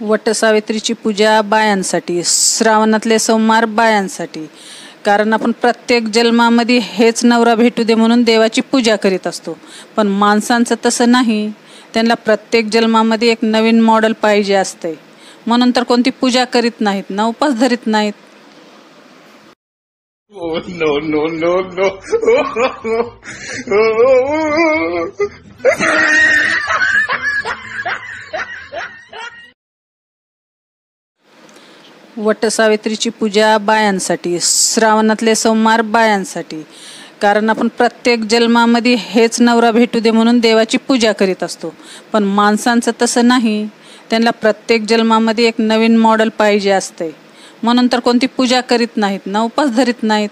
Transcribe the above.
वटसावित्रीची पूजा बायांसाठी, श्रावणातले सोमवार बायांसाठी. कारण आपण प्रत्येक जन्मामध्ये हेच नवरा भेटू दे म्हणून देवाची पूजा करीत असतो. पण माणसांचं तसं नाही. त्यांना प्रत्येक जन्मामध्ये एक नवीन मॉडेल पाहिजे असते, म्हणून तर कोणती पूजा करीत नाहीत ना उपास धरीत नाहीत. Oh no no no no! वटसावित्रीची पूजा बायांसाठी, श्रावणातले सोमवार बायांसाठी. कारण आपण प्रत्येक जन्मामध्ये हेच नवरा भेटू दे म्हणून देवाची पूजा करीत असतो. पण माणसांचं तसं नाही. त्यांना प्रत्येक जन्मामध्ये एक नवीन मॉडेल पाहिजे असते, म्हणून तर कोणती पूजा करीत नाहीत ना उपास धरीत नाहीत.